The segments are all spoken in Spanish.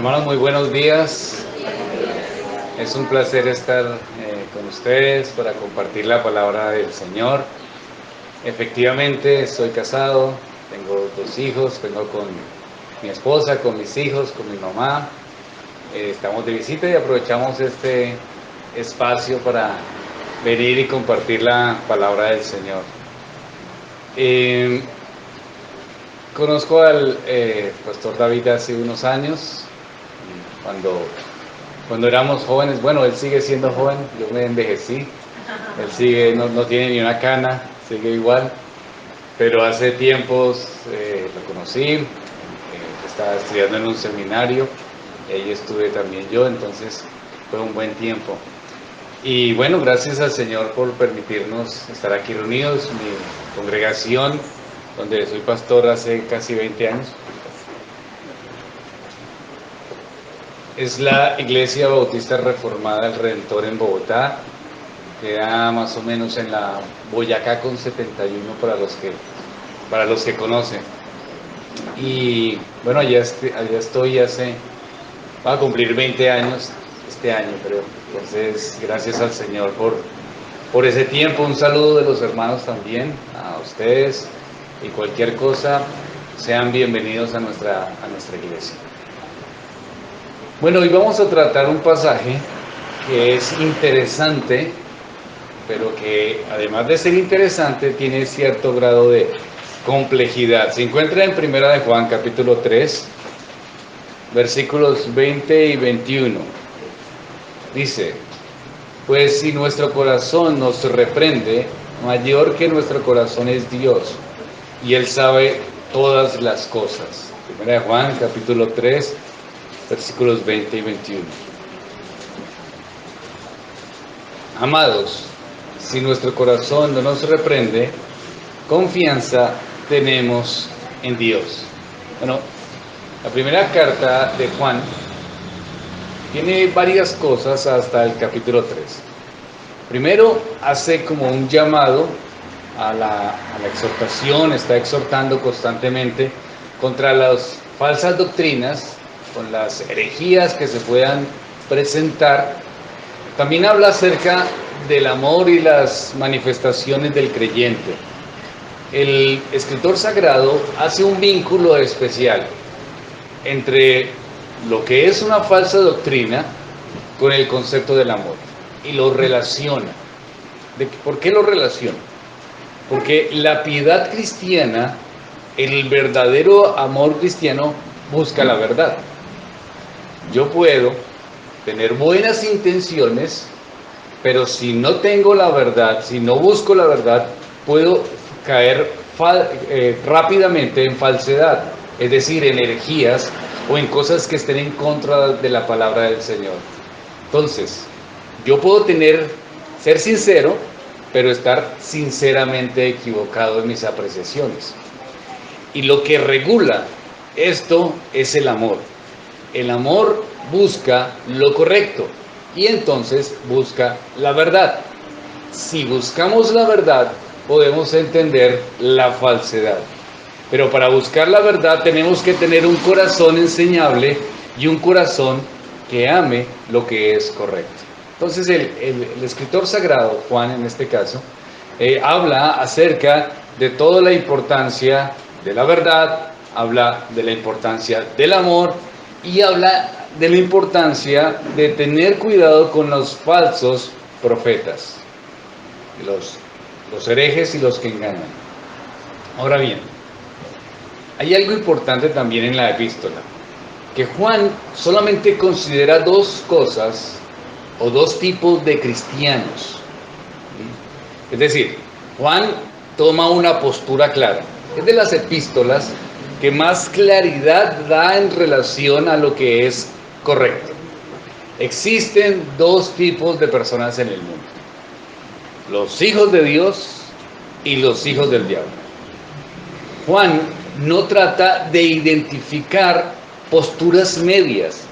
Hermanos, muy buenos días. Es un placer estar con ustedes para compartir la palabra del Señor. Efectivamente, estoy casado, tengo 2 hijos, vengo con mi esposa, con mis hijos, con mi mamá. Estamos de visita y aprovechamos este espacio para venir y compartir la palabra del Señor. Conozco al pastor David hace unos años, cuando éramos jóvenes. Bueno, él sigue siendo joven, yo me envejecí, él sigue, no tiene ni una cana, sigue igual, pero hace tiempos lo conocí, estaba estudiando en un seminario, ahí estuve también yo, entonces fue un buen tiempo. Y bueno, gracias al Señor por permitirnos estar aquí reunidos, mi congregación, donde soy pastor hace casi 20 años. Es la Iglesia Bautista Reformada del Redentor en Bogotá, queda más o menos en la Boyacá con 71 para los que conocen. Y bueno, allá estoy va a cumplir 20 años este año, creo. Entonces, gracias al Señor por ese tiempo. Un saludo de los hermanos también a ustedes, y cualquier cosa, sean bienvenidos a nuestra iglesia. Bueno, hoy vamos a tratar un pasaje que es interesante, pero que además de ser interesante tiene cierto grado de complejidad. Se encuentra en Primera de Juan, capítulo 3, versículos 20 y 21. Dice: pues si nuestro corazón nos reprende, mayor que nuestro corazón es Dios, y Él sabe todas las cosas. Primera de Juan, capítulo 3, versículos 20 y 21. Amados, si nuestro corazón no nos reprende, confianza tenemos en Dios. Bueno, la primera carta de Juan tiene varias cosas hasta el capítulo 3. Primero, hace como un llamado a la exhortación, está exhortando constantemente contra las falsas doctrinas, con las herejías que se puedan presentar. También habla acerca del amor y las manifestaciones del creyente. El escritor sagrado hace un vínculo especial entre lo que es una falsa doctrina con el concepto del amor, y lo relaciona. ¿Por qué lo relaciona? Porque la piedad cristiana, el verdadero amor cristiano, busca la verdad. Yo puedo tener buenas intenciones, pero si no tengo la verdad, si no busco la verdad, puedo caer rápidamente en falsedad, es decir, en herejías o en cosas que estén en contra de la palabra del Señor. Entonces, yo puedo ser sincero, pero estar sinceramente equivocado en mis apreciaciones. Y lo que regula esto es el amor. El amor busca lo correcto y entonces busca la verdad. Si buscamos la verdad, podemos entender la falsedad. Pero para buscar la verdad tenemos que tener un corazón enseñable y un corazón que ame lo que es correcto. Entonces el escritor sagrado, Juan en este caso, habla acerca de toda la importancia de la verdad, habla de la importancia del amor y habla de la importancia de tener cuidado con los falsos profetas, los herejes y los que engañan. Ahora bien, hay algo importante también en la epístola, que Juan solamente considera 2 cosas o 2 tipos de cristianos. Es decir, Juan toma una postura clara. Es de las epístolas que más claridad da en relación a lo que es correcto. Existen 2 tipos de personas en el mundo: los hijos de Dios y los hijos del diablo. Juan no trata de identificar posturas medias,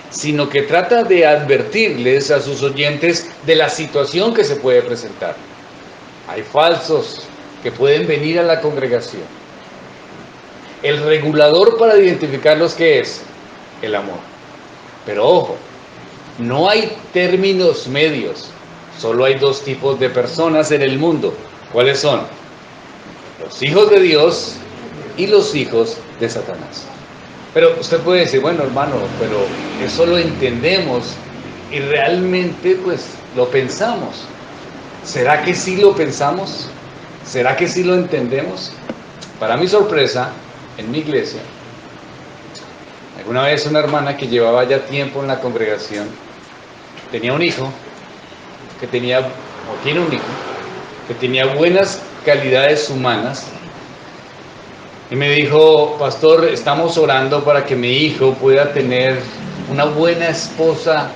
sino que trata de advertirles a sus oyentes de la situación que se puede presentar. Hay falsos que pueden venir a la congregación. El regulador para identificarlos, ¿qué es? El amor. Pero ojo, no hay términos medios, solo hay dos tipos de personas en el mundo. ¿Cuáles son? Los hijos de Dios y los hijos de Satanás. Pero usted puede decir, bueno, hermano, pero eso lo entendemos y realmente pues lo pensamos. ¿Será que sí lo pensamos? ¿Será que sí lo entendemos? Para mi sorpresa, en mi iglesia, alguna vez una hermana que llevaba ya tiempo en la congregación tenía un hijo que tenía, o tiene un hijo, que tenía buenas calidades humanas. Y me dijo, pastor, estamos orando para que mi hijo pueda tener una buena esposa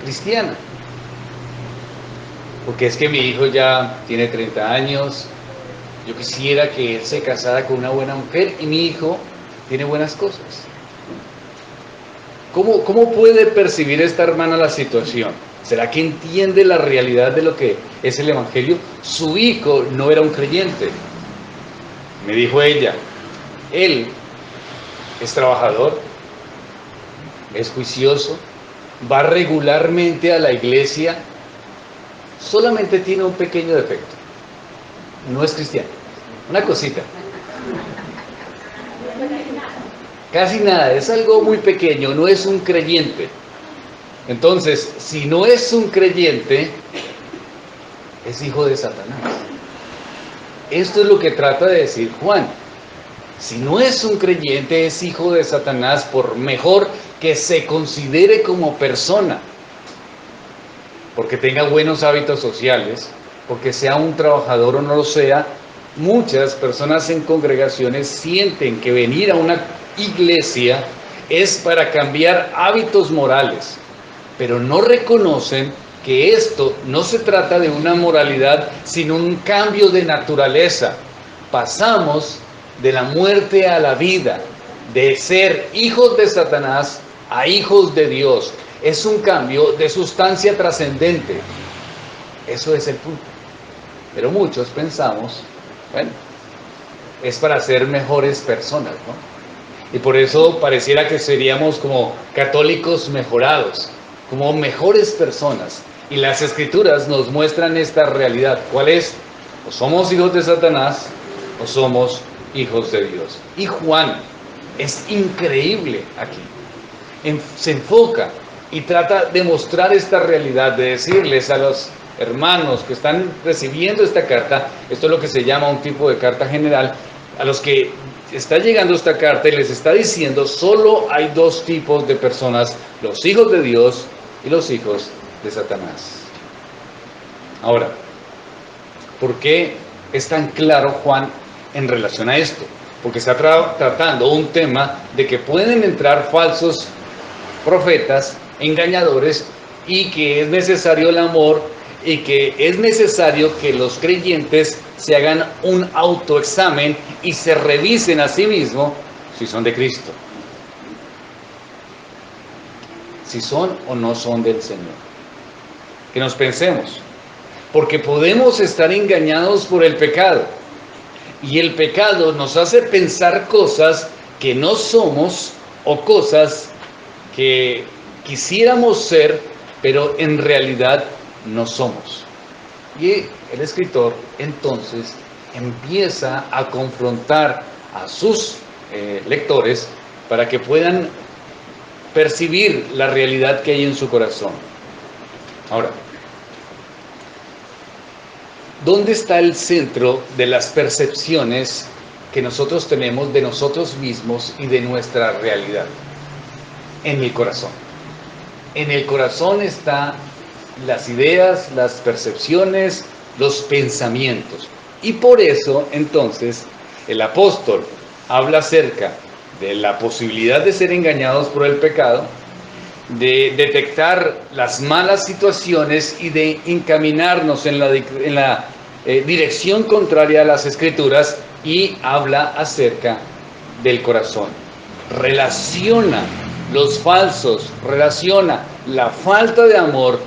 cristiana. Porque es que mi hijo ya tiene 30 años, yo quisiera que él se casara con una buena mujer y mi hijo tiene buenas cosas. ¿Cómo puede percibir esta hermana la situación? ¿Será que entiende la realidad de lo que es el Evangelio? Su hijo no era un creyente. Me dijo ella, él es trabajador, es juicioso, va regularmente a la iglesia, solamente tiene un pequeño defecto, no es cristiano, una cosita, casi nada, es algo muy pequeño, no es un creyente. Entonces, si no es un creyente, es hijo de Satanás. Esto es lo que trata de decir Juan. Si no es un creyente, es hijo de Satanás, por mejor que se considere como persona, porque tenga buenos hábitos sociales, porque sea un trabajador o no lo sea. Muchas personas en congregaciones sienten que venir a una iglesia es para cambiar hábitos morales, pero no reconocen que esto no se trata de una moralidad, sino un cambio de naturaleza. Pasamos de la muerte a la vida, de ser hijos de Satanás a hijos de Dios. Es un cambio de sustancia trascendente. Eso es el punto. Pero muchos pensamos, bueno, es para ser mejores personas, ¿no? Y por eso pareciera que seríamos como católicos mejorados, como mejores personas. Y las Escrituras nos muestran esta realidad. ¿Cuál es? O somos hijos de Satanás o somos hijos de Dios. Y Juan es increíble aquí. Se enfoca y trata de mostrar esta realidad, de decirles a los hermanos que están recibiendo esta carta, esto es lo que se llama un tipo de carta general, a los que está llegando esta carta y les está diciendo, solo hay dos tipos de personas, los hijos de Dios y los hijos de Satanás. Ahora, ¿por qué es tan claro Juan en relación a esto? Porque está tratando un tema de que pueden entrar falsos profetas, engañadores, y que es necesario el amor, y que es necesario que los creyentes se hagan un autoexamen y se revisen a sí mismos si son de Cristo, si son o no son del Señor. Que nos pensemos, porque podemos estar engañados por el pecado, y el pecado nos hace pensar cosas que no somos o cosas que quisiéramos ser, pero en realidad no somos. Y el escritor entonces empieza a confrontar a sus lectores para que puedan percibir la realidad que hay en su corazón. Ahora, ¿dónde está el centro de las percepciones que nosotros tenemos de nosotros mismos y de nuestra realidad? En el corazón. En el corazón están las ideas, las percepciones, los pensamientos. Y por eso, entonces, el apóstol habla acerca de la posibilidad de ser engañados por el pecado, de detectar las malas situaciones y de encaminarnos en la dirección contraria a las Escrituras, y habla acerca del corazón. Relaciona los falsos, relaciona la falta de amor,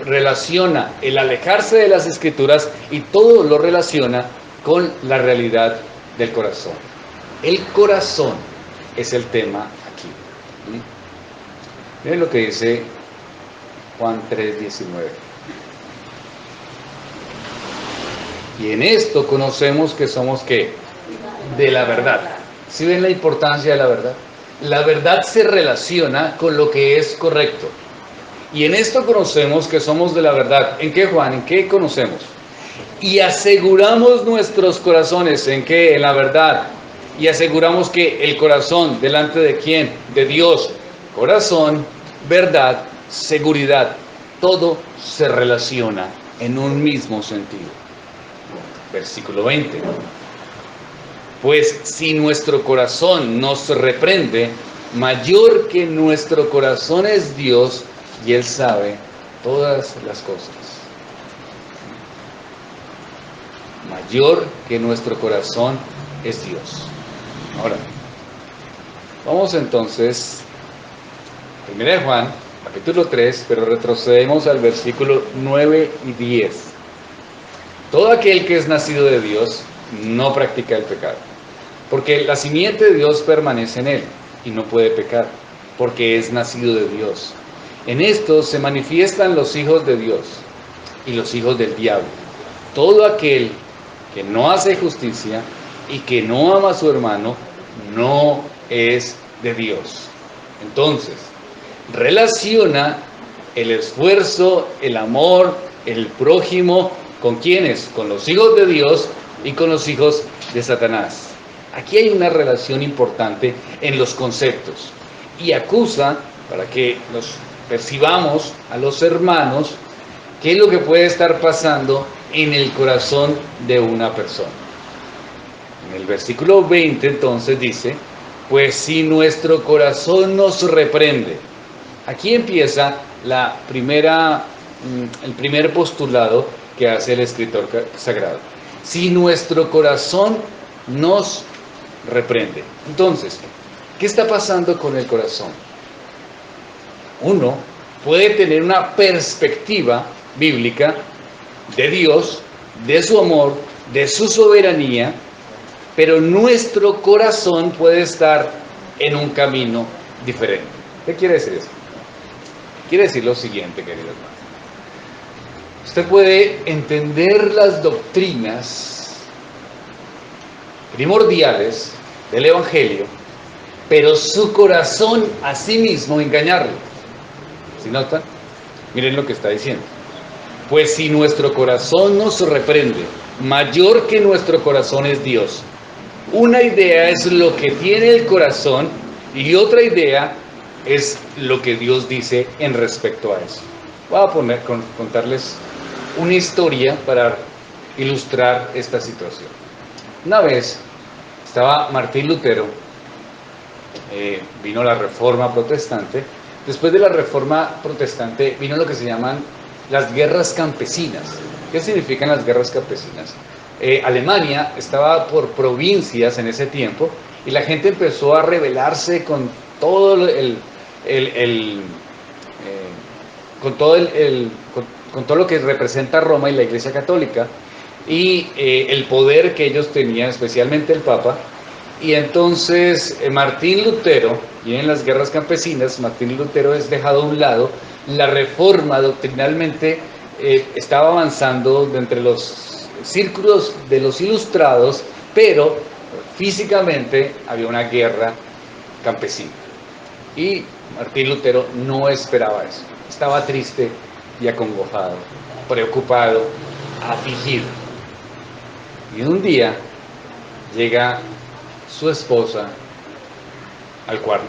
relaciona el alejarse de las Escrituras, y todo lo relaciona con la realidad del corazón. El corazón es el tema aquí. Miren lo que dice Juan 3:19. Y en esto conocemos que somos ¿qué? De la verdad. ¿Sí ven la importancia de la verdad? La verdad se relaciona con lo que es correcto. Y en esto conocemos que somos de la verdad. ¿En qué, Juan? ¿En qué conocemos? Y aseguramos nuestros corazones. ¿En qué? En la verdad. Y aseguramos que el corazón, ¿delante de quién? De Dios. Corazón, verdad, seguridad. Todo se relaciona en un mismo sentido. Versículo 20. Pues si nuestro corazón nos reprende, mayor que nuestro corazón es Dios, y Él sabe todas las cosas. Mayor que nuestro corazón es Dios. Ahora, vamos entonces, 1 Juan, capítulo 3, pero retrocedemos al versículo 9 y 10. Todo aquel que es nacido de Dios no practica el pecado, porque la simiente de Dios permanece en él y no puede pecar, porque es nacido de Dios. En esto se manifiestan los hijos de Dios y los hijos del diablo. Todo aquel que no hace justicia y que no ama a su hermano no es de Dios. Entonces, relaciona el esfuerzo, el amor, el prójimo, ¿con quiénes? Con los hijos de Dios y con los hijos de Satanás. Aquí hay una relación importante en los conceptos. Y acusa, para que nos percibamos a los hermanos, qué es lo que puede estar pasando en el corazón de una persona. En el versículo 20 entonces dice, pues si nuestro corazón nos reprende. Aquí empieza el primer postulado que hace el escritor sagrado. Si nuestro corazón nos reprende. Entonces, ¿qué está pasando con el corazón? Uno puede tener una perspectiva bíblica de Dios, de su amor, de su soberanía, pero nuestro corazón puede estar en un camino diferente. ¿Qué quiere decir eso? Quiere decir lo siguiente, querido hermano. Usted puede entender las doctrinas primordiales del Evangelio, pero su corazón a sí mismo engañarlo. ¿Sí notan? Miren lo que está diciendo. Pues si nuestro corazón nos reprende, mayor que nuestro corazón es Dios. Una idea es lo que tiene el corazón y otra idea es lo que Dios dice en respecto a eso. Voy a contarles una historia para ilustrar esta situación. Una vez estaba Martín Lutero, vino la Reforma Protestante. Después de la Reforma Protestante vino lo que se llaman las guerras campesinas. ¿Qué significan las guerras campesinas? Alemania estaba por provincias en ese tiempo y la gente empezó a rebelarse con todo con todo lo que representa Roma y la Iglesia Católica y el poder que ellos tenían, especialmente el Papa. Y entonces Martín Lutero, y en las guerras campesinas, Martín Lutero es dejado a un lado. La Reforma doctrinalmente estaba avanzando de entre los círculos de los ilustrados, pero físicamente había una guerra campesina. Y Martín Lutero no esperaba eso. Estaba triste y acongojado, preocupado, afligido. Y un día llega su esposa al cuarto.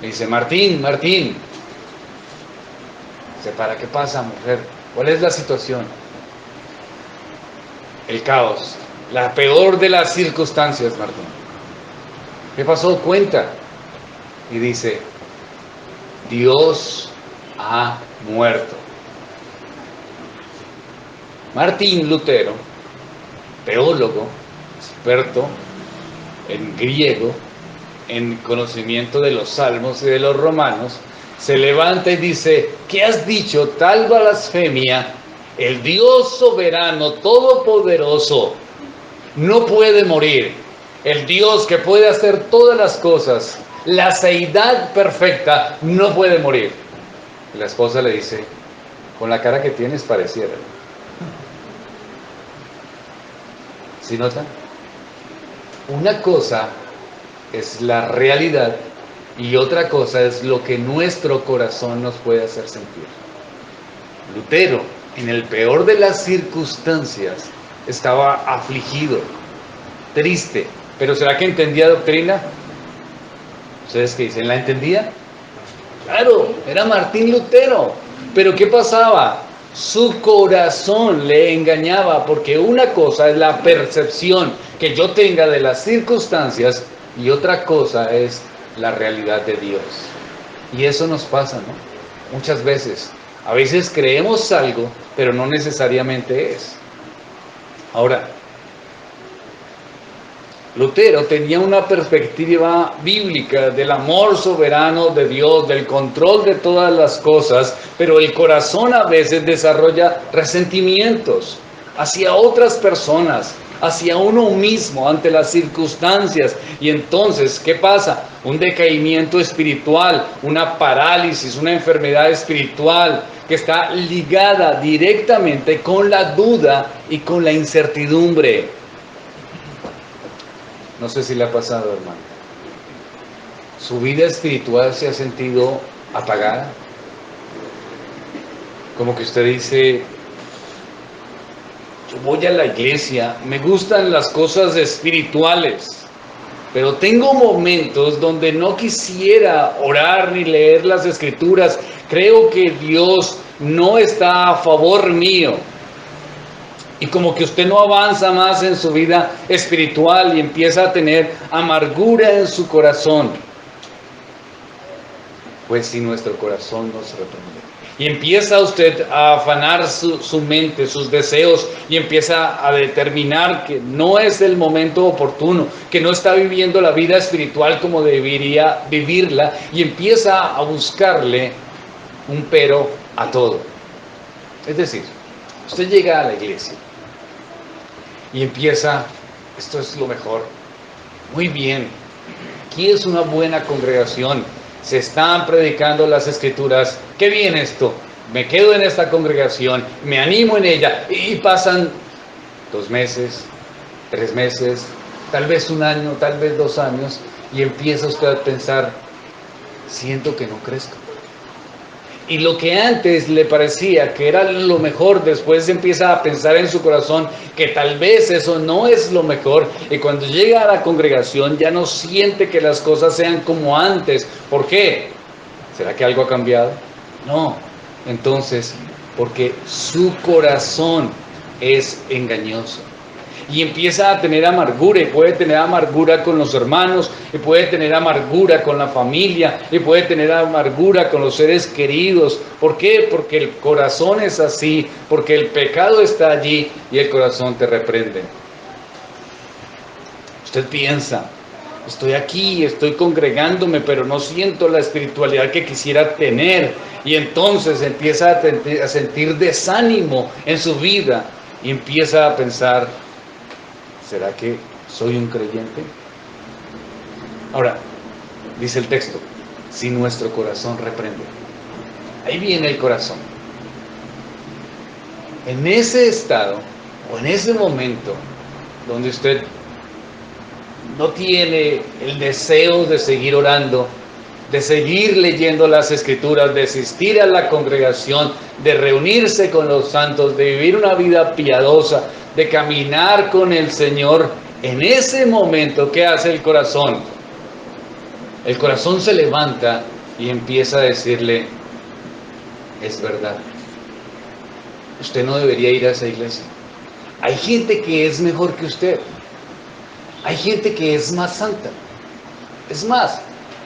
Le dice, Martín. Dice, ¿para qué pasa, mujer? ¿Cuál es la situación? El caos. La peor de las circunstancias, Martín. ¿Qué pasó? Cuenta. Y dice, Dios ha muerto. Martín Lutero, teólogo, experto en griego, en conocimiento de los salmos y de los romanos, se levanta y dice, ¿qué has dicho? Tal blasfemia. El Dios soberano, todopoderoso, no puede morir. El Dios que puede hacer todas las cosas, la seidad perfecta, no puede morir. Y la esposa le dice, con la cara que tienes pareciera. ¿Sí notan? Una cosa es la realidad y otra cosa es lo que nuestro corazón nos puede hacer sentir. Lutero, en el peor de las circunstancias, estaba afligido, triste. ¿Pero será que entendía doctrina? ¿Ustedes qué dicen? ¿La entendía? Claro, era Martín Lutero. Pero ¿qué pasaba? Su corazón le engañaba, porque una cosa es la percepción que yo tenga de las circunstancias y otra cosa es la realidad de Dios. Y eso nos pasa, ¿no? Muchas veces. A veces creemos algo, pero no necesariamente es. Ahora, Lutero tenía una perspectiva bíblica del amor soberano de Dios, del control de todas las cosas, pero el corazón a veces desarrolla resentimientos hacia otras personas, hacia uno mismo, ante las circunstancias. Y entonces, ¿qué pasa? Un decaimiento espiritual, una parálisis, una enfermedad espiritual que está ligada directamente con la duda y con la incertidumbre. No sé si le ha pasado, hermano. ¿Su vida espiritual se ha sentido apagada? Como que usted dice, yo voy a la iglesia, me gustan las cosas espirituales, pero tengo momentos donde no quisiera orar ni leer las escrituras. Creo que Dios no está a favor mío. Y como que usted no avanza más en su vida espiritual y empieza a tener amargura en su corazón. Pues si nuestro corazón nos reprende. Y empieza usted a afanar su mente, sus deseos, y empieza a determinar que no es el momento oportuno, que no está viviendo la vida espiritual como debería vivirla, y empieza a buscarle un pero a todo. Es decir, usted llega a la iglesia y empieza, esto es lo mejor, muy bien, aquí es una buena congregación, se están predicando las escrituras, qué bien esto, me quedo en esta congregación, me animo en ella, y pasan 2 meses, 3 meses, tal vez 1 año, tal vez 2 años, y empieza usted a pensar, siento que no crezco. Y lo que antes le parecía que era lo mejor, después empieza a pensar en su corazón que tal vez eso no es lo mejor. Y cuando llega a la congregación ya no siente que las cosas sean como antes. ¿Por qué? ¿Será que algo ha cambiado? No. Entonces, porque su corazón es engañoso. Y empieza a tener amargura, y puede tener amargura con los hermanos, y puede tener amargura con la familia, y puede tener amargura con los seres queridos. ¿Por qué? Porque el corazón es así, porque el pecado está allí y el corazón te reprende. Usted piensa, estoy aquí, estoy congregándome, pero no siento la espiritualidad que quisiera tener. Y entonces empieza a sentir desánimo en su vida y empieza a pensar, ¿será que soy un creyente? Ahora, dice el texto, si nuestro corazón reprende. Ahí viene el corazón. En ese estado, o en ese momento, donde usted no tiene el deseo de seguir orando, de seguir leyendo las escrituras, de asistir a la congregación, de reunirse con los santos, de vivir una vida piadosa, de caminar con el Señor, en ese momento, ¿qué hace el corazón? El corazón se levanta y empieza a decirle, es verdad, usted no debería ir a esa iglesia. Hay gente que es mejor que usted. Hay gente que es más santa. Es más,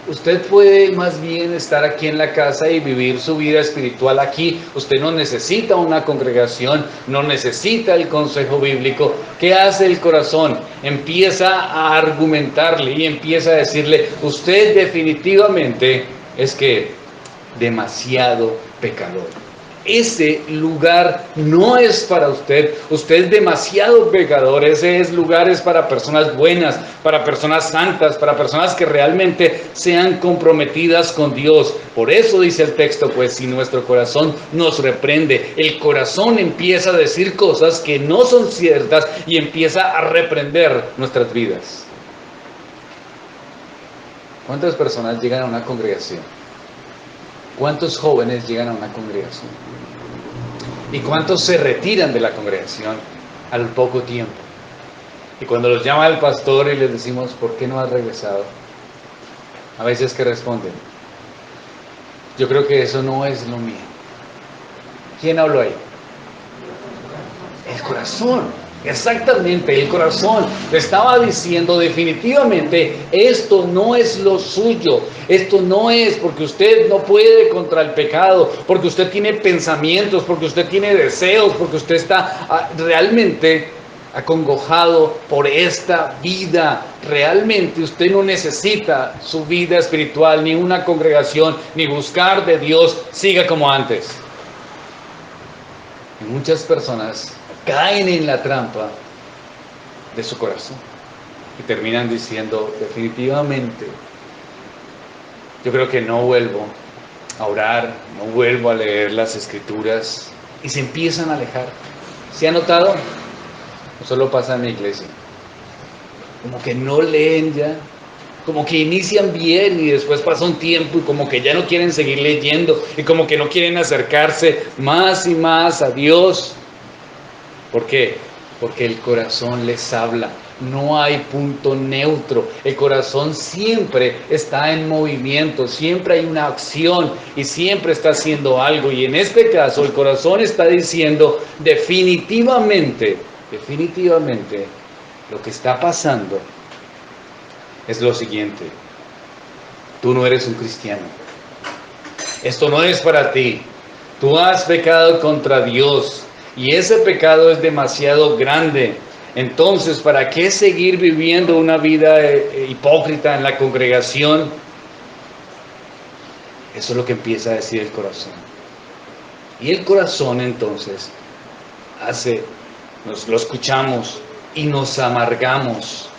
usted puede más bien estar aquí en la casa y vivir su vida espiritual aquí. Usted no necesita una congregación, no necesita el consejo bíblico. ¿Qué hace el corazón? Empieza a argumentarle y empieza a decirle, usted definitivamente es que demasiado pecador. ese lugar no es para usted. Usted es demasiado pecador. Ese lugar es para personas buenas, para personas santas, para personas que realmente sean comprometidas con Dios. Por eso dice el texto, pues si nuestro corazón nos reprende, el corazón empieza a decir cosas que no son ciertas y empieza a reprender nuestras vidas. ¿Cuántas personas llegan a una congregación? ¿Cuántos jóvenes llegan a una congregación? ¿Y cuántos se retiran de la congregación al poco tiempo? Y cuando los llama el pastor y les decimos, ¿por qué no has regresado? A veces que responden, yo creo que eso no es lo mío. ¿Quién habló ahí? El corazón. Exactamente, el corazón le estaba diciendo definitivamente, esto no es lo suyo, esto no es, porque usted no puede contra el pecado, porque usted tiene pensamientos, porque usted tiene deseos, porque usted está realmente acongojado por esta vida. Realmente usted no necesita su vida espiritual, ni una congregación, ni buscar de Dios, siga como antes. Y muchas personas caen en la trampa de su corazón y terminan diciendo, definitivamente, yo creo que no vuelvo a orar, no vuelvo a leer las escrituras, y se empiezan a alejar. ¿Se ha notado? No solo pasa en mi iglesia, como que no leen ya, como que inician bien y después pasa un tiempo y como que ya no quieren seguir leyendo y como que no quieren acercarse más y más a Dios. ¿Por qué? Porque el corazón les habla. No hay punto neutro. El corazón siempre está en movimiento, siempre hay una acción y siempre está haciendo algo. Y en este caso el corazón está diciendo definitivamente, lo que está pasando es lo siguiente. Tú no eres un cristiano. Esto no es para ti. Tú has pecado contra Dios. Y ese pecado es demasiado grande. Entonces, ¿para qué seguir viviendo una vida hipócrita en la congregación? Eso es lo que empieza a decir el corazón. Y el corazón entonces lo escuchamos y nos amargamos.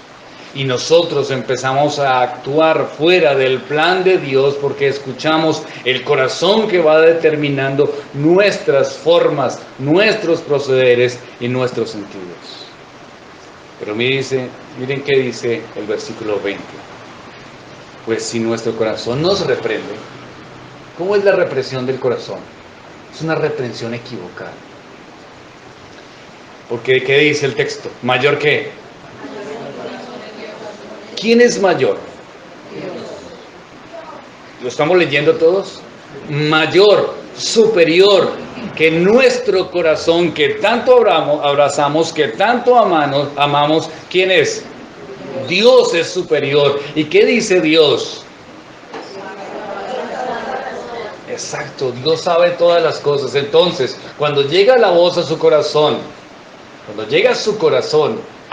Y nosotros empezamos a actuar fuera del plan de Dios porque escuchamos el corazón que va determinando nuestras formas, nuestros procederes y nuestros sentidos. Pero miren qué dice el versículo 20. Pues si nuestro corazón nos reprende, ¿cómo es la represión del corazón? Es una reprensión equivocada. Porque ¿qué dice el texto? ¿Mayor qué? ¿Quién es mayor? ¿Lo estamos leyendo todos? Mayor, superior, que nuestro corazón, que tanto abrazamos, que tanto amamos, ¿quién es? Dios es superior. ¿Y qué dice Dios? Exacto, Dios sabe todas las cosas. Entonces, cuando llega la voz a su corazón,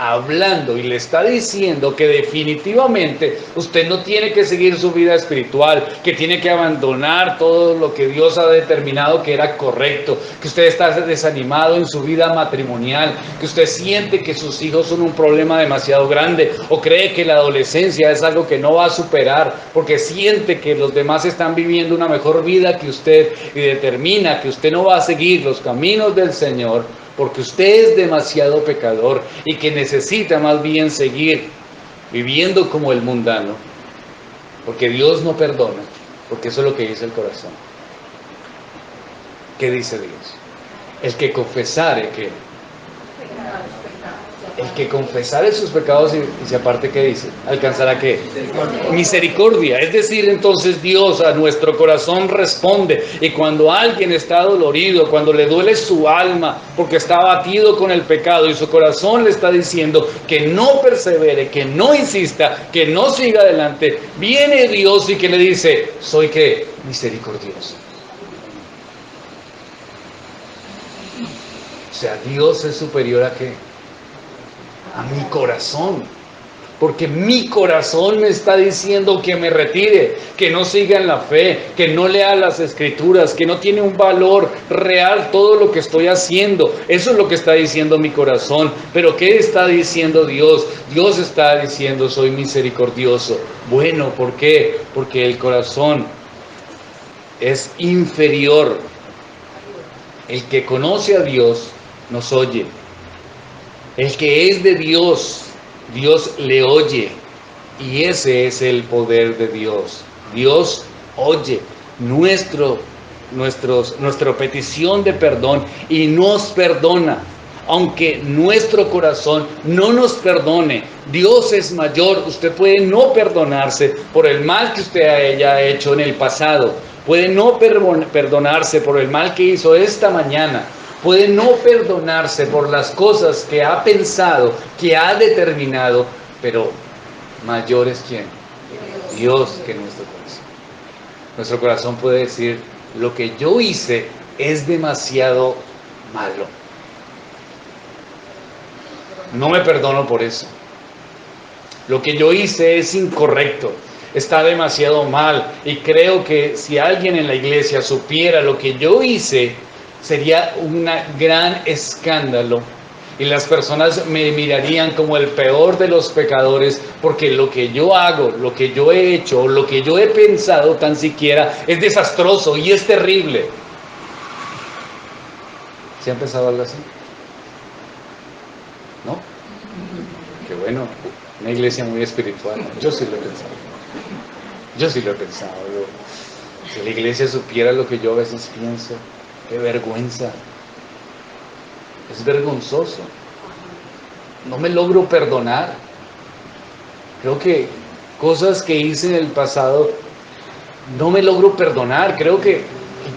hablando y le está diciendo que definitivamente usted no tiene que seguir su vida espiritual, que tiene que abandonar todo lo que Dios ha determinado que era correcto, que usted está desanimado en su vida matrimonial, que usted siente que sus hijos son un problema demasiado grande o cree que la adolescencia es algo que no va a superar porque siente que los demás están viviendo una mejor vida que usted y determina que usted no va a seguir los caminos del Señor, porque usted es demasiado pecador y que necesita más bien seguir viviendo como el mundano, porque Dios no perdona, porque eso es lo que dice el corazón. ¿Qué dice Dios? El que confesare sus pecados y se aparte, ¿qué dice? ¿Alcanzará qué? Misericordia. Es decir, entonces Dios a nuestro corazón responde. Y cuando alguien está dolorido, cuando le duele su alma, porque está abatido con el pecado y su corazón le está diciendo que no persevere, que no insista, que no siga adelante, viene Dios y que le dice, ¿soy qué? Misericordioso. O sea, Dios es superior a qué? A mi corazón. Porque mi corazón me está diciendo que me retire, que no siga en la fe, que no lea las escrituras, que no tiene un valor real todo lo que estoy haciendo. Eso es lo que está diciendo mi corazón. Pero ¿qué está diciendo Dios? Dios está diciendo, soy misericordioso. Bueno, ¿por qué? Porque el corazón es inferior. El que conoce a Dios nos oye. El que es de Dios, Dios le oye. Y ese es el poder de Dios. Dios oye nuestra petición de perdón y nos perdona. Aunque nuestro corazón no nos perdone, Dios es mayor. Usted puede no perdonarse por el mal que usted haya hecho en el pasado. Puede no perdonarse por el mal que hizo esta mañana. Puede no perdonarse por las cosas que ha pensado, que ha determinado, pero mayor es ¿quién? Dios que nuestro corazón. Nuestro corazón puede decir, lo que yo hice es demasiado malo. No me perdono por eso. Lo que yo hice es incorrecto, está demasiado mal. Y creo que si alguien en la iglesia supiera lo que yo hice, sería un gran escándalo. Y las personas me mirarían como el peor de los pecadores, porque lo que yo hago, lo que yo he hecho, lo que yo he pensado tan siquiera es desastroso y es terrible. ¿Se ha pensado algo así? ¿No? Qué bueno, una iglesia muy espiritual. Yo sí lo he pensado. Yo sí lo he pensado. Si la iglesia supiera lo que yo a veces pienso, qué vergüenza. Es vergonzoso. No me logro perdonar. Creo que cosas que hice en el pasado no me logro perdonar. Creo que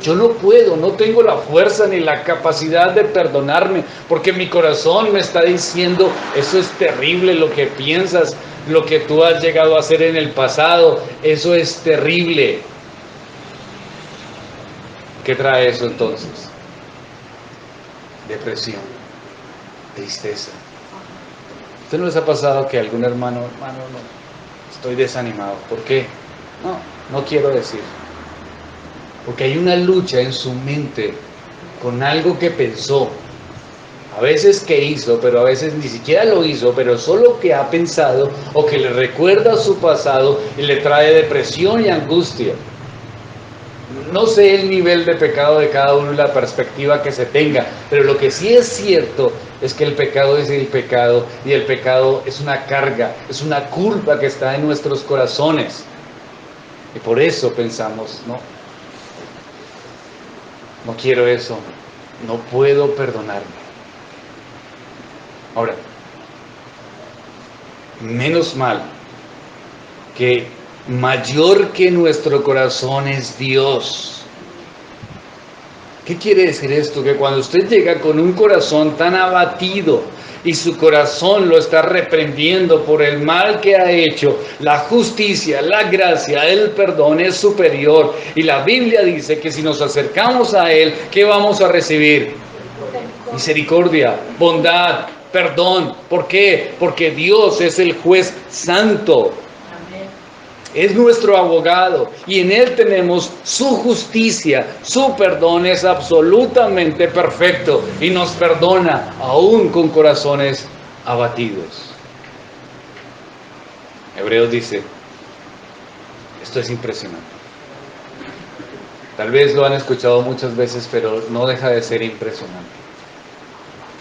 yo no puedo, no tengo la fuerza ni la capacidad de perdonarme, porque mi corazón me está diciendo, eso es terrible lo que piensas, lo que tú has llegado a hacer en el pasado, eso es terrible. ¿Qué trae eso entonces? Depresión, tristeza. ¿Usted no les ha pasado que algún hermano, no, estoy desanimado? ¿Por qué? No quiero decir. Porque hay una lucha en su mente con algo que pensó. A veces que hizo, pero a veces ni siquiera lo hizo, pero solo que ha pensado o que le recuerda su pasado y le trae depresión y angustia. No sé el nivel de pecado de cada uno y la perspectiva que se tenga, pero lo que sí es cierto es que el pecado es el pecado y el pecado es una carga, es una culpa que está en nuestros corazones. Y por eso pensamos, no quiero eso, no puedo perdonarme. Ahora, menos mal que mayor que nuestro corazón es Dios. ¿Qué quiere decir esto? Que cuando usted llega con un corazón tan abatido y su corazón lo está reprendiendo por el mal que ha hecho, la justicia, la gracia, el perdón es superior. Y la Biblia dice que si nos acercamos a Él, ¿qué vamos a recibir? Misericordia, bondad, perdón. ¿Por qué? Porque Dios es el juez santo. Es nuestro abogado y en Él tenemos su justicia, su perdón es absolutamente perfecto y nos perdona aún con corazones abatidos. Hebreos dice, esto es impresionante. Tal vez lo han escuchado muchas veces, pero no deja de ser impresionante.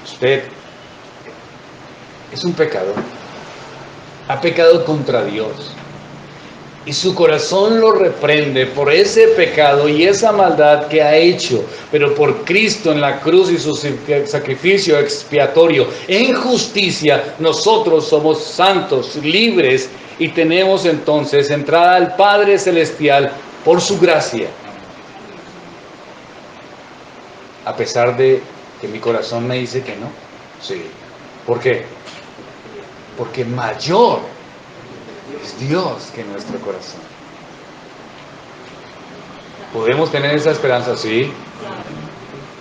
Usted es un pecador, ha pecado contra Dios. Y su corazón lo reprende por ese pecado y esa maldad que ha hecho. Pero por Cristo en la cruz y su sacrificio expiatorio en justicia, nosotros somos santos, libres y tenemos entonces entrada al Padre Celestial por su gracia. A pesar de que mi corazón me dice que no. Sí. ¿Por qué? Porque mayor es Dios que nuestro corazón. ¿Podemos tener esa esperanza? Sí.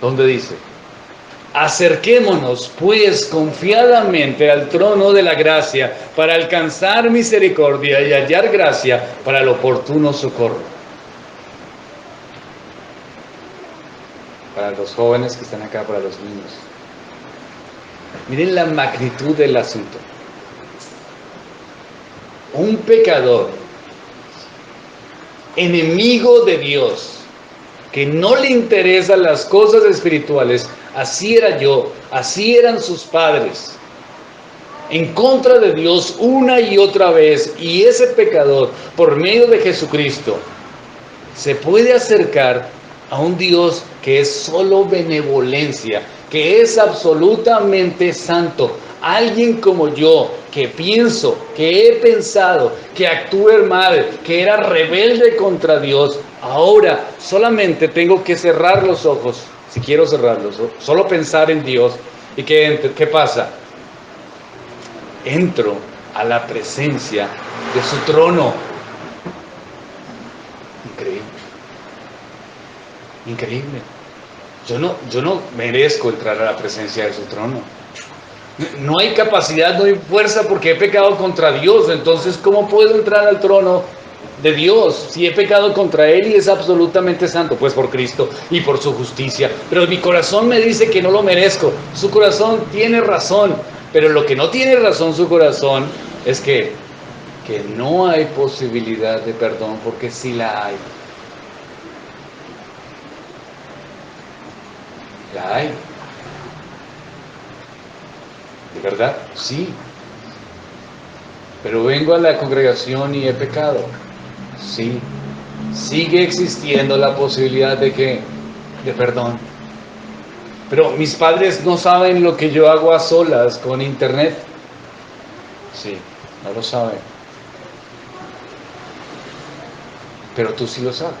¿Dónde dice? Acerquémonos, pues, confiadamente al trono de la gracia para alcanzar misericordia y hallar gracia para el oportuno socorro. Para los jóvenes que están acá, para los niños. Miren la magnitud del asunto. Un pecador, enemigo de Dios, que no le interesan las cosas espirituales, así era yo, así eran sus padres, en contra de Dios una y otra vez, y ese pecador, por medio de Jesucristo, se puede acercar a un Dios que es solo benevolencia, que es absolutamente santo. Alguien como yo, que pienso, que he pensado, que actué mal, que era rebelde contra Dios, ahora solamente tengo que cerrar los ojos, si quiero cerrarlos, solo pensar en Dios. ¿Y qué pasa? Entro a la presencia de su trono. Increíble. Increíble. Yo no merezco entrar a la presencia de su trono. No hay capacidad, no hay fuerza porque he pecado contra Dios. Entonces, ¿cómo puedo entrar al trono de Dios si he pecado contra Él y es absolutamente santo? Pues por Cristo y por su justicia. Pero mi corazón me dice que no lo merezco. Su corazón tiene razón. Pero lo que no tiene razón su corazón es que no hay posibilidad de perdón, porque sí la hay. La hay. ¿De verdad? Sí. Pero vengo a la congregación y he pecado. Sí. Sigue existiendo la posibilidad de perdón. Pero mis padres no saben lo que yo hago a solas con internet. Sí, no lo saben. Pero tú sí lo sabes.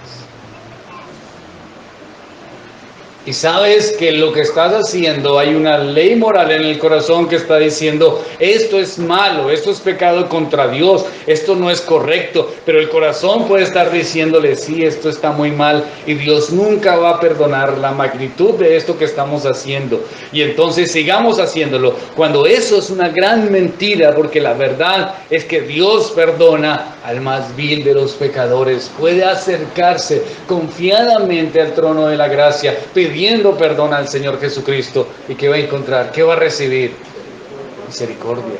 Y sabes que lo que estás haciendo, hay una ley moral en el corazón que está diciendo, esto es malo, esto es pecado contra Dios, esto no es correcto, pero el corazón puede estar diciéndole, sí, esto está muy mal, y Dios nunca va a perdonar la magnitud de esto que estamos haciendo. Y entonces sigamos haciéndolo, cuando eso es una gran mentira, porque la verdad es que Dios perdona al más vil de los pecadores, puede acercarse confiadamente al trono de la gracia, pidiendo perdón al Señor Jesucristo. ¿Y qué va a encontrar? ¿Qué va a recibir? Misericordia,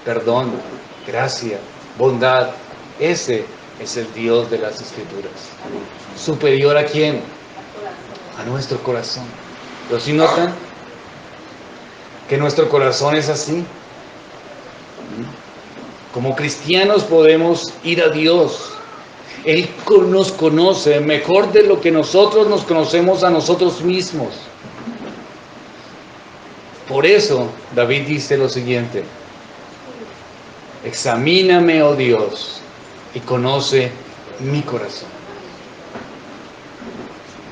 perdón, gracia, bondad. Ese es el Dios de las Escrituras. ¿Superior a quién? A nuestro corazón. ¿Pero sí notan que nuestro corazón es así? Como cristianos podemos ir a Dios. Él nos conoce mejor de lo que nosotros nos conocemos a nosotros mismos. Por eso David dice lo siguiente: examíname, oh Dios, y conoce mi corazón.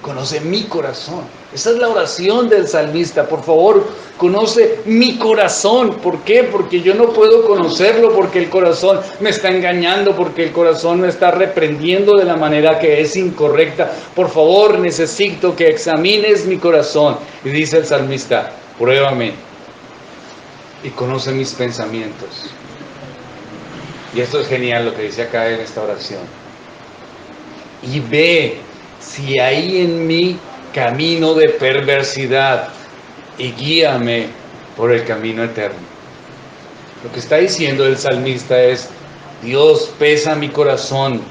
Conoce mi corazón. Esa es la oración del salmista. Por favor, conoce mi corazón. ¿Por qué? Porque yo no puedo conocerlo, porque el corazón me está engañando, porque el corazón me está reprendiendo de la manera que es incorrecta. Por favor, necesito que examines mi corazón. Y dice el salmista, pruébame y conoce mis pensamientos. Y esto es genial lo que dice acá en esta oración. Y ve si hay en mí camino de perversidad y guíame por el camino eterno. Lo que está diciendo el salmista es: Dios, pesa mi corazón,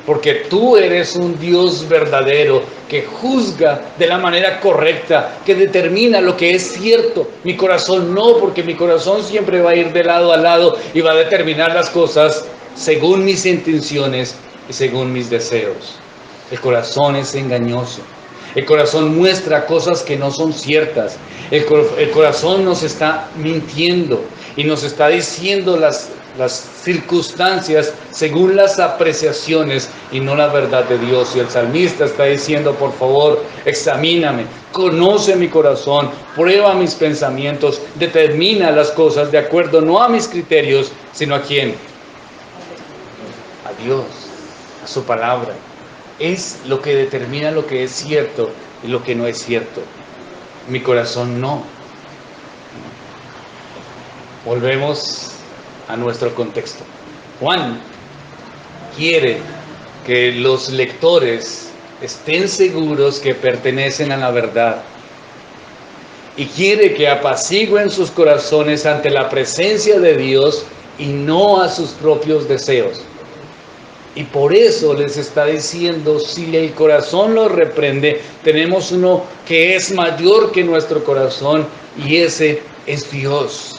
porque tú eres un Dios verdadero que juzga de la manera correcta, que determina lo que es cierto. Mi corazón no, porque mi corazón siempre va a ir de lado a lado y va a determinar las cosas según mis intenciones y según mis deseos. El corazón es engañoso. El corazón muestra cosas que no son ciertas. El corazón nos está mintiendo y nos está diciendo las circunstancias según las apreciaciones y no la verdad de Dios. Y el salmista está diciendo: por favor, examíname, conoce mi corazón, prueba mis pensamientos, determina las cosas de acuerdo no a mis criterios, sino a quién. A Dios, a su palabra. Es lo que determina lo que es cierto y lo que no es cierto. Mi corazón no. Volvemos a nuestro contexto. Juan quiere que los lectores estén seguros que pertenecen a la verdad y quiere que apacigüen sus corazones ante la presencia de Dios y no a sus propios deseos. Y por eso les está diciendo, si el corazón lo reprende, tenemos uno que es mayor que nuestro corazón y ese es Dios.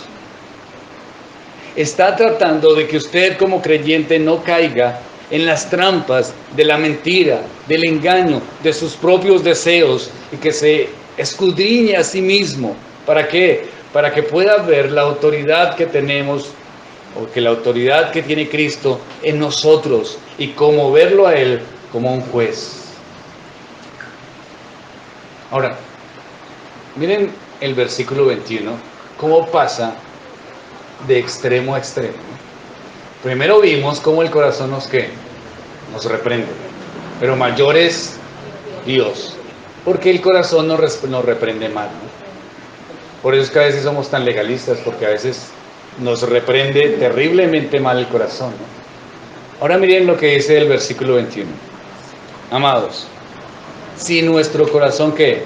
Está tratando de que usted como creyente no caiga en las trampas de la mentira, del engaño, de sus propios deseos y que se escudriñe a sí mismo. ¿Para qué? Para que pueda ver la autoridad que tenemos o que la autoridad que tiene Cristo en nosotros y cómo verlo a Él como un juez. Ahora, miren el versículo 21, cómo pasa de extremo a extremo. Primero vimos cómo el corazón nos reprende, pero mayor es Dios, porque el corazón nos reprende mal, ¿no? Por eso es que a veces somos tan legalistas, porque a veces nos reprende terriblemente mal el corazón, ¿no? Ahora miren lo que dice el versículo 21. Amados, si nuestro corazón ¿qué?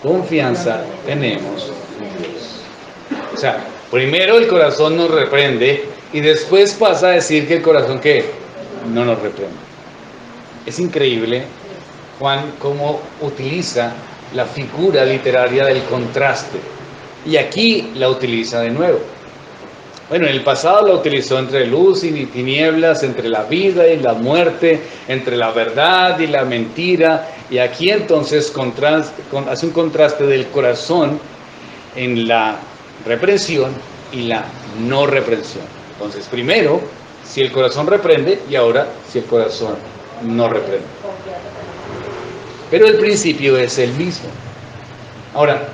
Confianza tenemos en Dios. O sea, primero el corazón nos reprende y después pasa a decir que el corazón ¿qué? No nos reprende. Es increíble, Juan, cómo utiliza la figura literaria del contraste. Y aquí la utiliza de nuevo. Bueno, en el pasado la utilizó entre luz y tinieblas, entre la vida y la muerte, entre la verdad y la mentira. Y aquí entonces hace un contraste del corazón en la reprensión y la no reprensión. Entonces, primero, si el corazón reprende y ahora si el corazón no reprende. Pero el principio es el mismo. Ahora,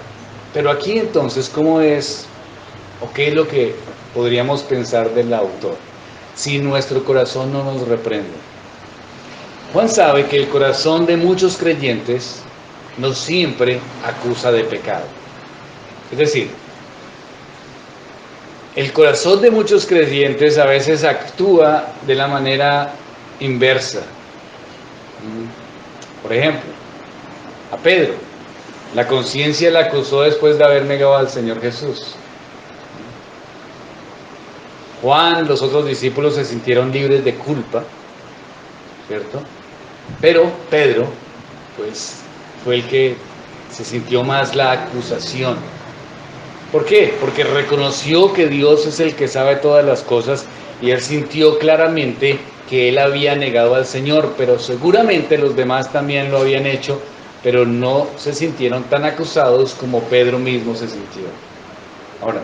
pero aquí entonces, ¿cómo es o qué es lo que podríamos pensar del autor si nuestro corazón no nos reprende? Juan sabe que el corazón de muchos creyentes no siempre acusa de pecado. Es decir, el corazón de muchos creyentes a veces actúa de la manera inversa. Por ejemplo, a Pedro, la conciencia la acusó después de haber negado al Señor Jesús. Juan, los otros discípulos se sintieron libres de culpa, ¿cierto? Pero Pedro, pues, fue el que se sintió más la acusación. ¿Por qué? Porque reconoció que Dios es el que sabe todas las cosas y él sintió claramente que él había negado al Señor, pero seguramente los demás también lo habían hecho, pero no se sintieron tan acusados como Pedro mismo se sintió. Ahora,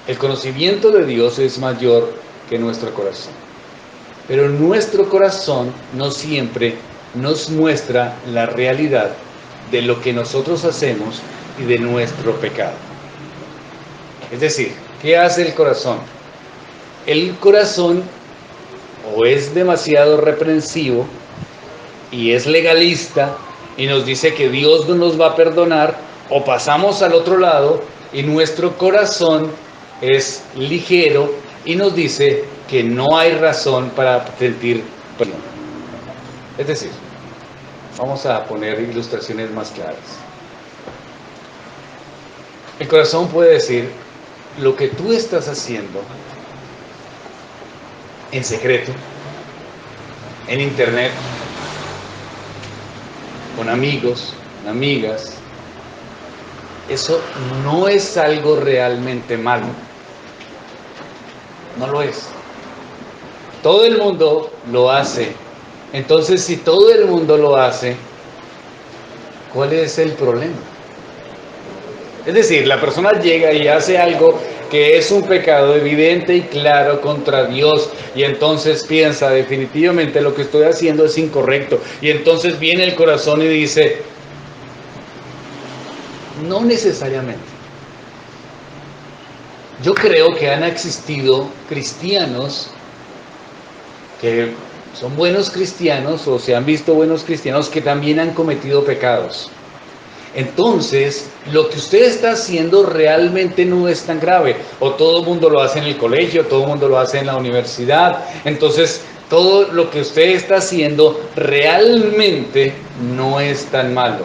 el conocimiento de Dios es mayor que nuestro corazón, pero nuestro corazón no siempre nos muestra la realidad de lo que nosotros hacemos y de nuestro pecado. Es decir, ¿qué hace el corazón? El corazón o es demasiado reprensivo y es legalista y nos dice que Dios no nos va a perdonar, o pasamos al otro lado y nuestro corazón es ligero y nos dice que no hay razón para sentir perdón. Es decir, vamos a poner ilustraciones más claras. El corazón puede decir, lo que tú estás haciendo en secreto, en internet, con amigos, con amigas, eso no es algo realmente malo. No lo es. Todo el mundo lo hace. Entonces, si todo el mundo lo hace, ¿cuál es el problema? Es decir, la persona llega y hace algo que es un pecado evidente y claro contra Dios, y entonces piensa, definitivamente lo que estoy haciendo es incorrecto, y entonces viene el corazón y dice, no necesariamente. Yo creo que han existido cristianos que son buenos cristianos o se han visto buenos cristianos que también han cometido pecados. entonces lo que usted está haciendo realmente no es tan grave. O todo el mundo lo hace en el colegio, todo el mundo lo hace en la universidad. Entonces todo lo que usted está haciendo realmente no es tan malo.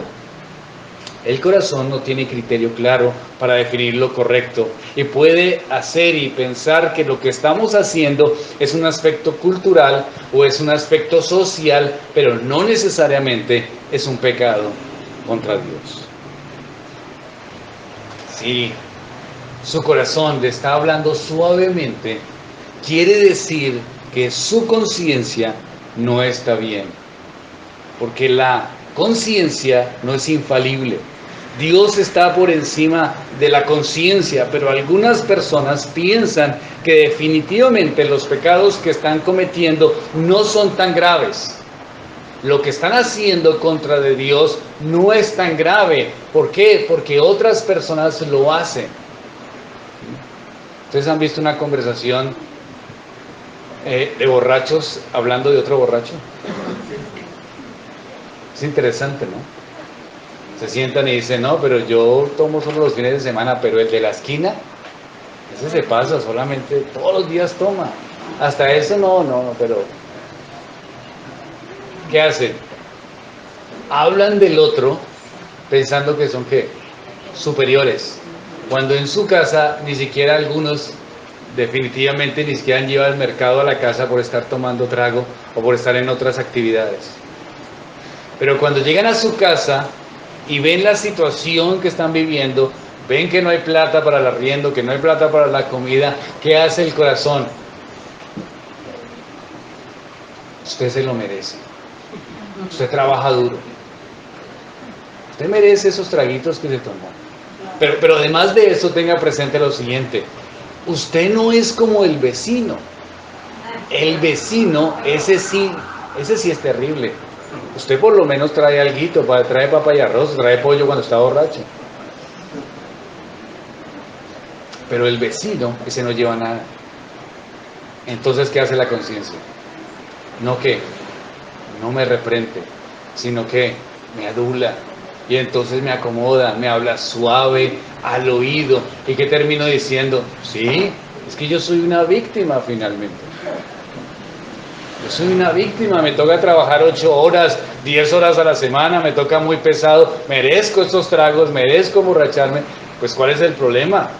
El corazón no tiene criterio claro para definir lo correcto y puede hacer y pensar que lo que estamos haciendo es un aspecto cultural o es un aspecto social, pero no necesariamente es un pecado contra Dios. Si su corazón le está hablando suavemente, quiere decir que su conciencia no está bien, porque la conciencia no es infalible. Dios está por encima de la conciencia, pero algunas personas piensan que definitivamente los pecados que están cometiendo no son tan graves. Lo que están haciendo contra de Dios no es tan grave. ¿Por qué? Porque otras personas lo hacen. ¿Ustedes han visto una conversación de borrachos hablando de otro borracho? Es interesante, ¿no? Se sientan y dicen, no, pero yo tomo solo los fines de semana, pero el de la esquina, ese se pasa, solamente todos los días toma. Hasta eso no, pero ¿qué hacen? Hablan del otro pensando que son, ¿qué? Superiores. Cuando en su casa ni siquiera algunos definitivamente ni siquiera han llevado el mercado a la casa por estar tomando trago o por estar en otras actividades. Pero cuando llegan a su casa y ven la situación que están viviendo, ven que no hay plata para el arriendo, que no hay plata para la comida, ¿qué hace el corazón? Usted se lo merece. Usted trabaja duro. Usted merece esos traguitos que se tomó. Pero además de eso, tenga presente lo siguiente. Usted no es como el vecino. El vecino, ese sí es terrible. Usted por lo menos trae alguito, trae papa y arroz, trae pollo cuando está borracho. Pero el vecino, ese no lleva nada. Entonces, ¿qué hace la conciencia? No que no me reprende, sino que me adula. Y entonces me acomoda, me habla suave al oído. ¿Y qué termino diciendo? Sí, es que yo soy una víctima finalmente. Yo soy una víctima, me toca trabajar 8 horas, 10 horas a la semana, me toca muy pesado, merezco estos tragos, merezco emborracharme. Pues ¿cuál es el problema?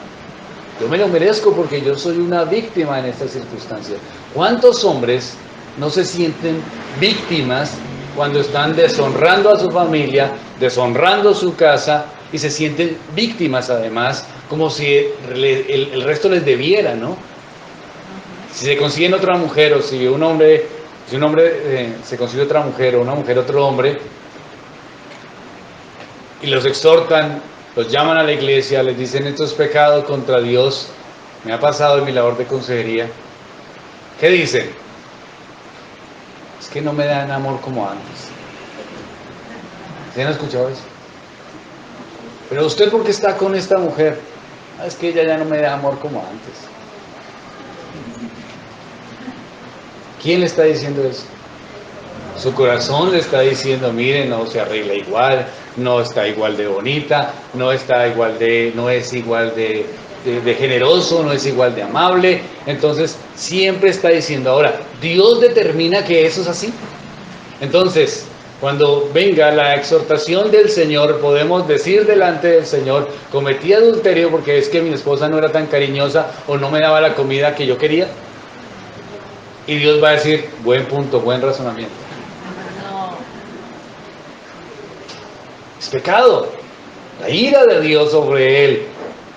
Yo me lo merezco porque yo soy una víctima en estas circunstancias. ¿Cuántos hombres no se sienten víctimas cuando están deshonrando a su familia, deshonrando su casa y se sienten víctimas además, como si el resto les debiera, ¿no? Si se consiguen otra mujer o si un hombre se consigue otra mujer o una mujer otro hombre y los exhortan, los llaman a la iglesia, les dicen esto es pecado contra Dios, me ha pasado en mi labor de consejería, ¿qué dicen? Es que no me dan amor como antes. ¿Se han escuchado eso? Pero usted, ¿por qué está con esta mujer? Es que ella ya no me da amor como antes. ¿Quién le está diciendo eso? Su corazón le está diciendo, mire, no se arregla igual, no está igual de bonita, no es igual de generoso, no es igual de amable. Entonces, siempre está diciendo, ahora, Dios determina que eso es así. Entonces, cuando venga la exhortación del Señor, podemos decir delante del Señor, cometí adulterio porque es que mi esposa no era tan cariñosa o no me daba la comida que yo quería. Y Dios va a decir, buen punto, buen razonamiento. Es pecado. La ira de Dios sobre él.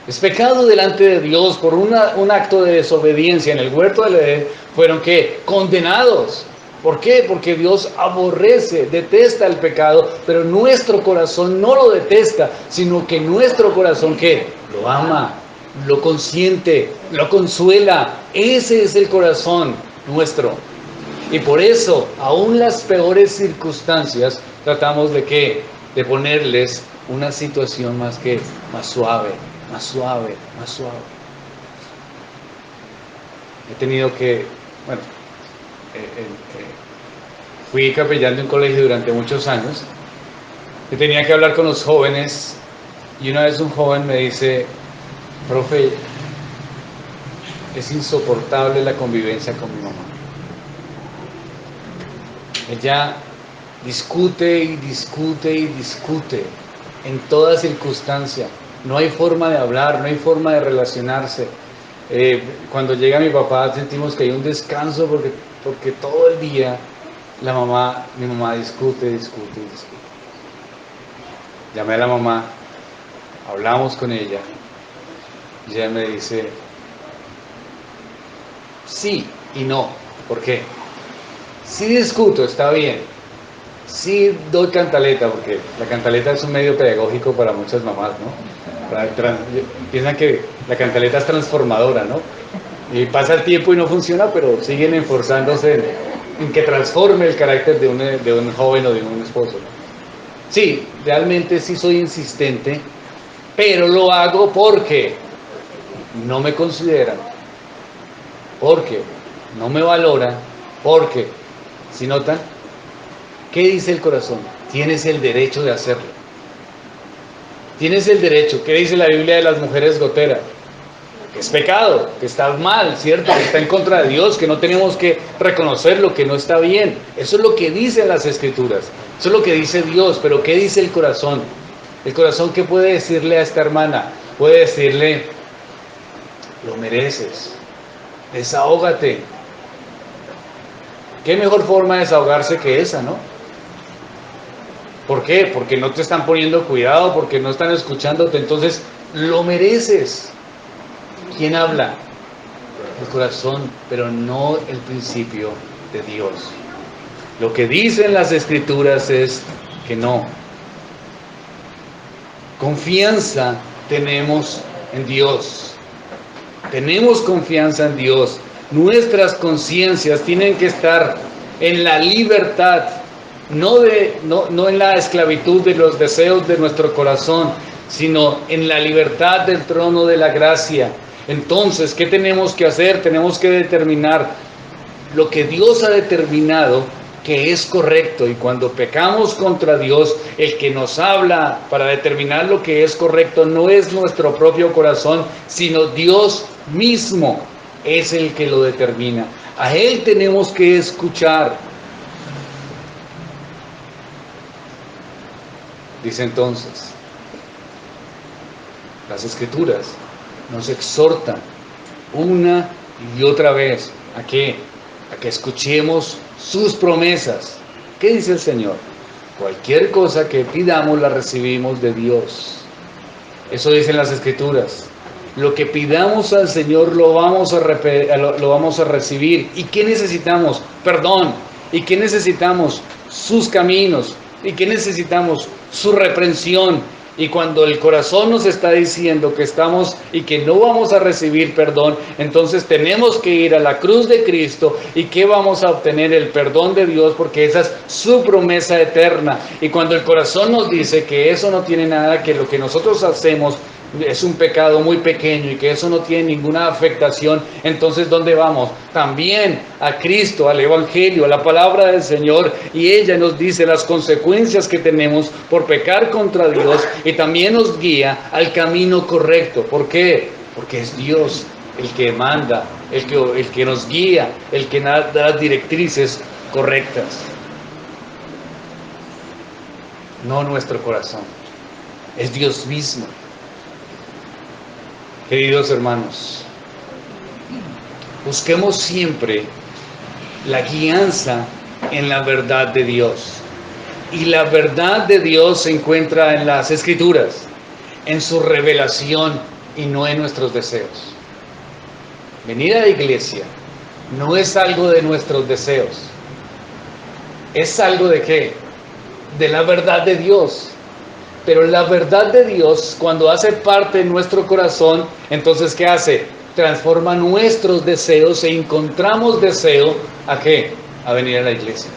Es pecado delante de Dios por un acto de desobediencia en el huerto del Edén. Fueron ¿qué? Condenados. ¿Por qué? Porque Dios aborrece, detesta el pecado, pero nuestro corazón no lo detesta, sino que nuestro corazón ¿qué? Lo ama, lo consiente, lo consuela. Ese es el corazón nuestro. Y por eso, aún las peores circunstancias, tratamos de ¿qué? De ponerles una situación más suave. He tenido que, fui capellán de un colegio durante muchos años Yo tenía que hablar con los jóvenes y una vez un joven me dice, profe, es insoportable la convivencia con mi mamá. Ella discute y discute y discute en toda circunstancia. No hay forma de hablar, no hay forma de relacionarse. Cuando llega mi papá sentimos que hay un descanso porque todo el día mi mamá discute, discute, discute. Llamé a la mamá, hablamos con ella y ella me dice, sí y no. ¿Por qué? Sí discuto, está bien. Sí doy cantaleta, porque la cantaleta es un medio pedagógico para muchas mamás, ¿no? Piensan que la cantaleta es transformadora, ¿no? Y pasa el tiempo y no funciona, pero siguen esforzándose en que transforme el carácter de un joven o de un esposo, ¿no? Sí, realmente sí soy insistente, pero lo hago porque no me consideran, porque no me valoran, porque, ¿sí notan? ¿Qué dice el corazón? Tienes el derecho de hacerlo. Tienes el derecho. ¿Qué dice la Biblia de las mujeres goteras? Que es pecado, que está mal, ¿cierto? Que está en contra de Dios, que no tenemos que reconocerlo, que no está bien. Eso es lo que dicen las Escrituras. Eso es lo que dice Dios. Pero ¿qué dice el corazón? El corazón, ¿qué puede decirle a esta hermana? Puede decirle, lo mereces. Desahógate. ¿Qué mejor forma de desahogarse que esa, no? ¿Por qué? Porque no te están poniendo cuidado, porque no están escuchándote, entonces lo mereces. ¿Quién habla? El corazón, pero no el principio de Dios. Lo que dicen las Escrituras es que no. Confianza tenemos en Dios. Tenemos confianza en Dios. Nuestras conciencias tienen que estar en la libertad, no en la esclavitud de los deseos de nuestro corazón, sino en la libertad del trono de la gracia. Entonces, ¿qué tenemos que hacer? Tenemos que determinar lo que Dios ha determinado que es correcto, y cuando pecamos contra Dios, el que nos habla para determinar lo que es correcto no es nuestro propio corazón, sino Dios mismo es el que lo determina. A Él tenemos que escuchar. Dice entonces, las Escrituras nos exhortan una y otra vez ¿a qué? A que escuchemos sus promesas. ¿Qué dice el Señor? Cualquier cosa que pidamos la recibimos de Dios. Eso dicen las Escrituras. Lo que pidamos al Señor lo vamos a recibir. ¿Y qué necesitamos? Perdón. ¿Y qué necesitamos? Sus caminos. ¿Y qué necesitamos? Su reprensión. Y cuando el corazón nos está diciendo que estamos y que no vamos a recibir perdón, entonces tenemos que ir a la cruz de Cristo. ¿Y qué vamos a obtener? El perdón de Dios, porque esa es su promesa eterna. Y cuando el corazón nos dice que eso no tiene nada, que lo que nosotros hacemos es un pecado muy pequeño y que eso no tiene ninguna afectación, entonces ¿dónde vamos? También a Cristo, al Evangelio, a la palabra del Señor, y ella nos dice las consecuencias que tenemos por pecar contra Dios, y también nos guía al camino correcto. ¿Por qué? Porque es Dios el que manda, el que nos guía, el que da las directrices correctas, no nuestro corazón, es Dios mismo. Queridos hermanos, busquemos siempre la guianza en la verdad de Dios. Y la verdad de Dios se encuentra en las Escrituras, en su revelación y no en nuestros deseos. Venir a la iglesia no es algo de nuestros deseos. ¿Es algo de qué? De la verdad de Dios. Pero la verdad de Dios, cuando hace parte de nuestro corazón, entonces ¿qué hace? Transforma nuestros deseos e encontramos deseo ¿a qué? A venir a la iglesia.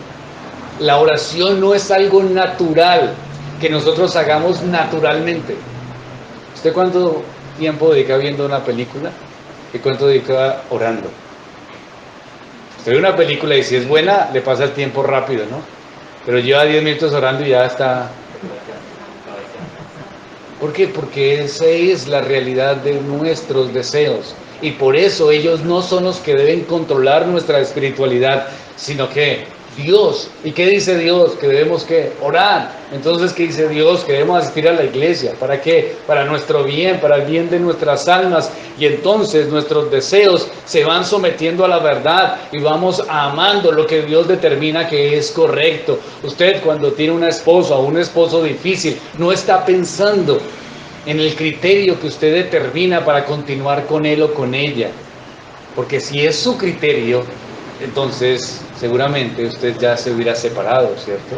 La oración no es algo natural que nosotros hagamos naturalmente. ¿Usted cuánto tiempo dedica viendo una película? ¿Y cuánto dedica orando? Usted ve una película y si es buena, le pasa el tiempo rápido, ¿no? Pero lleva 10 minutos orando y ya está ¿Por qué? Porque esa es la realidad de nuestros deseos. Y por eso ellos no son los que deben controlar nuestra espiritualidad, sino que Dios. ¿Y qué dice Dios? Que debemos ¿qué? Orar. Entonces, ¿qué dice Dios? Que debemos asistir a la iglesia. ¿Para qué? Para nuestro bien, para el bien de nuestras almas. Y entonces nuestros deseos se van sometiendo a la verdad y vamos amando lo que Dios determina que es correcto. Usted cuando tiene una esposa o un esposo difícil, no está pensando en el criterio que usted determina para continuar con él o con ella. Porque si es su criterio, entonces seguramente usted ya se hubiera separado, ¿cierto?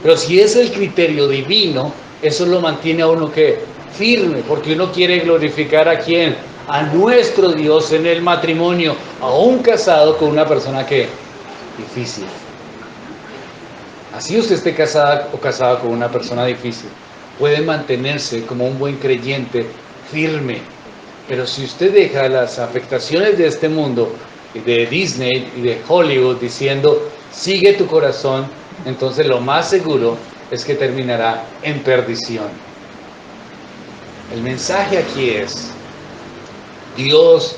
Pero si es el criterio divino, eso lo mantiene a uno que firme, porque uno quiere glorificar ¿a quién? A nuestro Dios en el matrimonio, aún casado con una persona que difícil. Así usted esté casada o casado con una persona difícil, puede mantenerse como un buen creyente firme. Pero si usted deja las afectaciones de este mundo, de Disney y de Hollywood, diciendo, sigue tu corazón, entonces lo más seguro es que terminará en perdición. El mensaje aquí es, Dios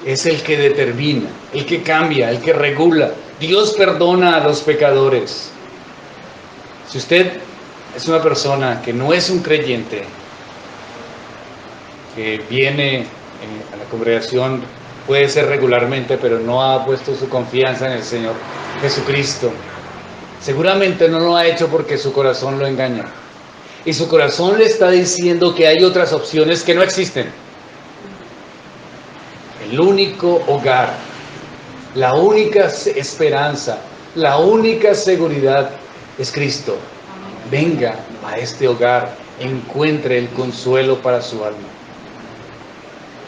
es el que determina, el que cambia, el que regula. Dios perdona a los pecadores. Si usted es una persona que no es un creyente, que viene a la congregación, puede ser regularmente, pero no ha puesto su confianza en el Señor Jesucristo, seguramente no lo ha hecho porque su corazón lo engaña. Y su corazón le está diciendo que hay otras opciones que no existen. El único hogar, la única esperanza, la única seguridad es Cristo. Venga a este hogar, encuentre el consuelo para su alma.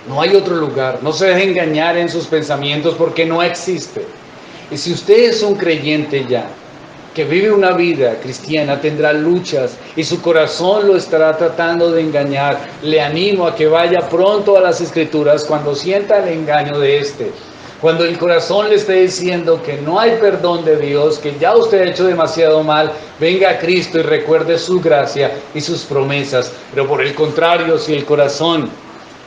No hay otro lugar, no se deje engañar en sus pensamientos porque no existe. Y si usted es un creyente ya, que vive una vida cristiana, tendrá luchas y su corazón lo estará tratando de engañar. Le animo a que vaya pronto a las Escrituras cuando sienta el engaño de este. Cuando el corazón le esté diciendo que no hay perdón de Dios, que ya usted ha hecho demasiado mal, venga a Cristo y recuerde su gracia y sus promesas. Pero por el contrario, si el corazón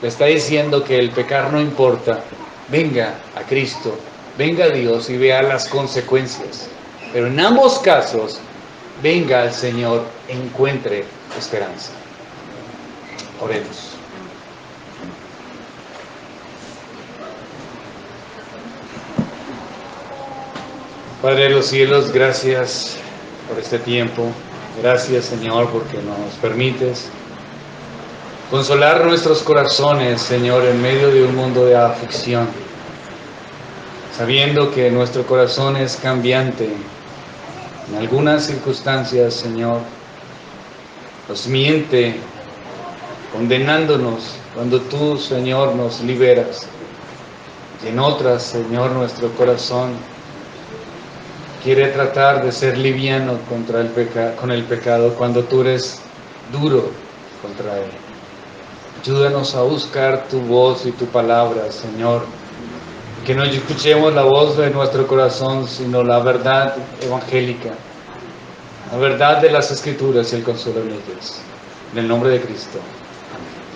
le está diciendo que el pecar no importa, venga a Cristo, venga a Dios y vea las consecuencias. Pero en ambos casos, venga al Señor, encuentre esperanza. Oremos. Padre de los cielos, gracias por este tiempo. Gracias, Señor, porque nos permites consolar nuestros corazones, Señor, en medio de un mundo de aflicción, sabiendo que nuestro corazón es cambiante. En algunas circunstancias, Señor, nos miente, condenándonos, cuando tú, Señor, nos liberas. Y en otras, Señor, nuestro corazón quiere tratar de ser liviano con el pecado, cuando tú eres duro contra él. Ayúdanos a buscar tu voz y tu palabra, Señor. Que no escuchemos la voz de nuestro corazón, sino la verdad evangélica, la verdad de las Escrituras y el consuelo en ellas. En el nombre de Cristo. Amén.